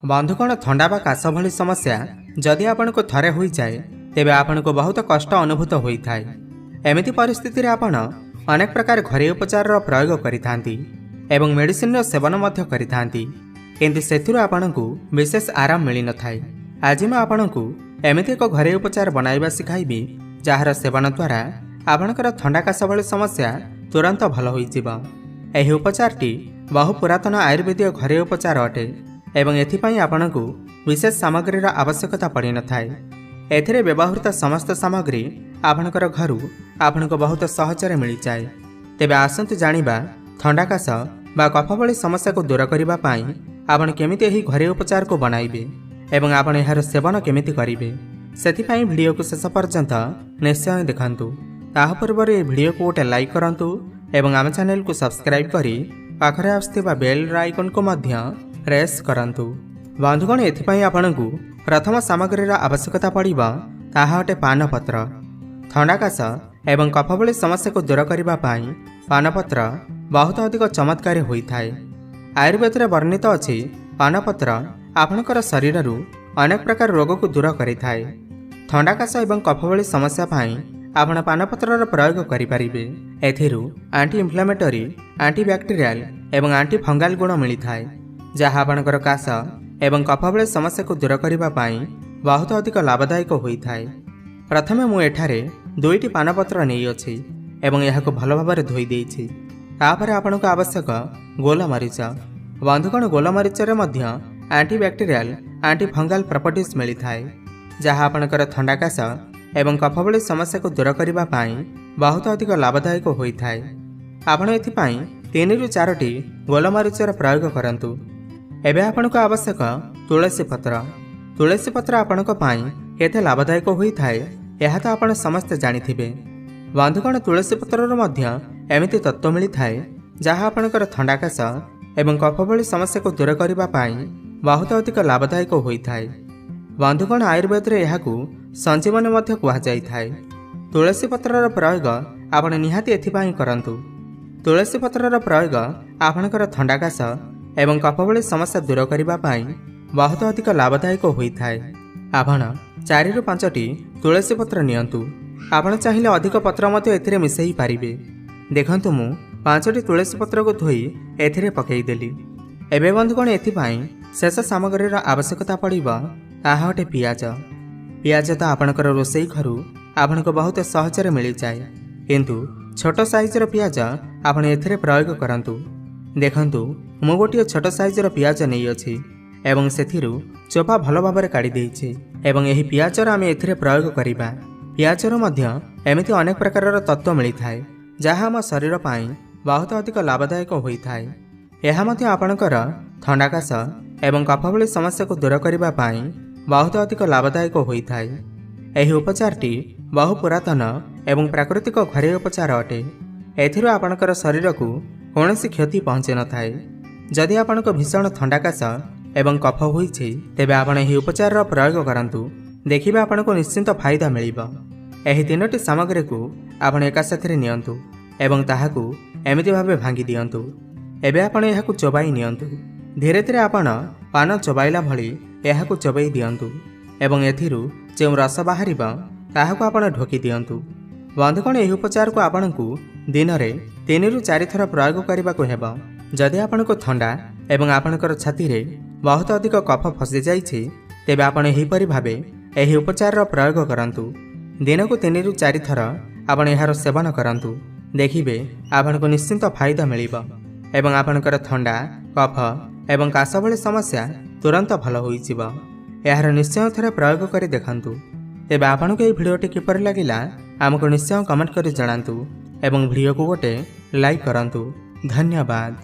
बंधुगण थंडा बा काश भली समस्या जदि आपण को थरे होई जाए तेबे आपण को बहुत कष्ट अनुभूत होता है। एमिति परिस्थिति रे आपण अनेक प्रकार घरेलू उपचार प्रयोग करिथांती एवं मेडिसिन रो सेवन मध्य करिथांती, किंतु सेथिरु आपण को विशेष आराम मिली न थाए। आज मैं आपण को एमिति एक घरेलू उपचार बनाइबा सिखाइबी जहार सेवन द्वारा आपणकर थंडा काश भली समस्या तुरंत भल होई जिवो। एही उपचारटी बहु पुरातन आयुर्वेदीय घरेलू उपचार अटे एवं एथिपाई आपणकु विशेष सामग्रीर आवश्यकता पड़ी न थाए। एथिरे व्यवहृत समस्त सामग्री आपणकर घरु आपणको बहुत सहजरे मिल जाए। तेबे आसंतु जानिबा थंडा काश बा कफ भली समस्या को दूर करबा पाई आपण केमिति एही घरेलू उपचार को बनाइबे एवं आपण एहार सेवन केमिति करिवे। सेथिपाई वीडियो को शेष पर्यंत निश्चय देखंतु। ताहा पूर्व ए वीडियो को गोटे लाइक करंतु एवं आम चैनल को सब्सक्राइब करी पाखरे आसुथिबा बेल आइकन को मध्य प्रेस करंतु। बंधुगण एथिपाई आपणकु प्रथम सामग्रीर आवश्यकता पड़िबा ताहा अटे पानपत्र। थंडा काश एवं कफ भली समस्या को दूर करबा पाई पानपत्र बहुत अधिक चमत्कारी होइथाए। आयुर्वेद रे वर्णित अछि पानपत्र आपणकर शरीररु अनेक प्रकार रोग को दूर करिथाए। थंडा काश एवं कफ भली समस्या पाई आपण पानपत्रर प्रयोग करिपारिबे। एथिरु एंटी इन्फ्लेमेटरी, एंटीबैक्टेरियल एवं एंटी फंगाल गुण मिलिथाए जहाँ आपणकर काश एवं कफ भली समस्या को दूर करबा पाई बहुत अधिक लाभदायक होइथाए। प्रथमे मु एठारे दुईटी पानपत्र नहीं अछि एवं एहाको भल भाबरे धोई देइछि। तापर आपणको आवश्यक गोलमरीच। बंधुगण गोलमरीच रे मध्य एंटीबैक्टेरियल, एंटी फंगाल प्रॉपर्टीज मिलिथाए जहाँ आपणकर थंडा काश एवं कफ भली समस्या को दूर करबा पाई बहुत अधिक लाभदायक होइथाए। आपण एथिपाई 3 ରୁ 4ଟି गोलमरीचर प्रयोग करंतु। एबे आपनको आवश्यक तुलसी पत्र। तुलसी पत्र आपनको पाई केते लाभदायक होइथाए एहा तो आपण समस्त जानिथिबे। बंधुगण तुलसी पत्रर मध्य एमिति तत्व मिलिथाए जहाँ आपणकर थंडा काश एवं कफ भली समस्या को दूर करबा पाई बहुत अधिक लाभदायक होइथाए। बंधुगण आयुर्वेद रे एहाकु संजीवनी मध्य कुहा जाइथाए। तुलसी पत्रर प्रयोग आपण निहाती एथिपाई करंतु। तुलसी पत्रर प्रयोग आपणकर थंडा काश एवं कफ भली समस्या दूर करबा पाई बहुत अधिक लाभदायक होइथाए। आपण 4 ରୁ 5ଟି तुलसी पत्र नियंतु। आपण चाहिए अधिक पत्र मते एथिरे मिसई पारिबे। देखंतु मु 5ଟି तुलसी पत्र को धोई एथिरे पकेई देली। एबे बंधुगण एथिपाई शेष सामग्रीर आवश्यकता पड़िबा ताहा अटे पियाज। पियाज तो आपणकर रोसई घरु आपणको बहुत सहजरे मिल जाए, किंतु छोट साइजर पियाज आपण एथिरे प्रयोग करंतु। देखंतु मु गोटे छोट साइजर पियाज नहीं अछि एवं सेथिरु चोपा भल भाबरे काढी देइछि एवं एही पियाजर आमे एथिरे प्रयोग करिबा। पियाजर मध्य एमिति अनेक प्रकारर तत्व मिलिथाए जहाँ आम शरीर पाई बहुत अधिक लाभदायक होइथाए। एहा मध्य आपणकर थंडा काश एवं कफ भली समस्या को दूर करबा पाई बहुत अधिक लाभदायक होइथाए। एही उपचारटी बहु पुरातन एवं प्राकृतिक घरेलू उपचार अटे। एथिरु आपणकर शरीर को कौनसी क्षति पहुँचे न थाए। जदि आपणको भीषण थंडा काश एवं कफ होइछि तेबे आपण एही उपचार प्रयोग करंतु। देखिबा आपणको निश्चिंत फायदा मिलिबो। एही 3ଟି सामग्री को आपण एका साथरे नियंतु एवं ताहाकु एमिति भाबे भांगी दियंतु। एबे आपण एहाकु चबाई नियंतु। धीरे धीरे आपण पान चबाइला भली एहाकु चबाई दियंतु एवं एथिरु जे रस बाहरिबा ताहाकु आपण ढोकी दियंतु। बंधुगण एही उपचार को आपणकु दिन रे 3 ରୁ 4 थर प्रयोग करबाको हेबो। जदि आपणको थंडा एवं आपणकर छाती रे बहुत अधिक कफ फसी जाइछि तेबे आपण एही परि भाबे एही उपचार प्रयोग करंतु। दिन को 3 ରୁ 4 थर आपण एहार सेवन करंतु। देखिबे आपणको निश्चिंत फायदा मिलिबो एवं आपणकर थंडा, कफ एवं काश भली समस्या तुरंत भल होई जिवो। एहार निश्चय थरे प्रयोग करी देखंतु। तेबे आपणको एही भिडियोटी किपरि लागिला आमको निश्चय कमेंट करी जणांतु एवं वीडियो को गोटे लाइक करंतु। धन्यवाद।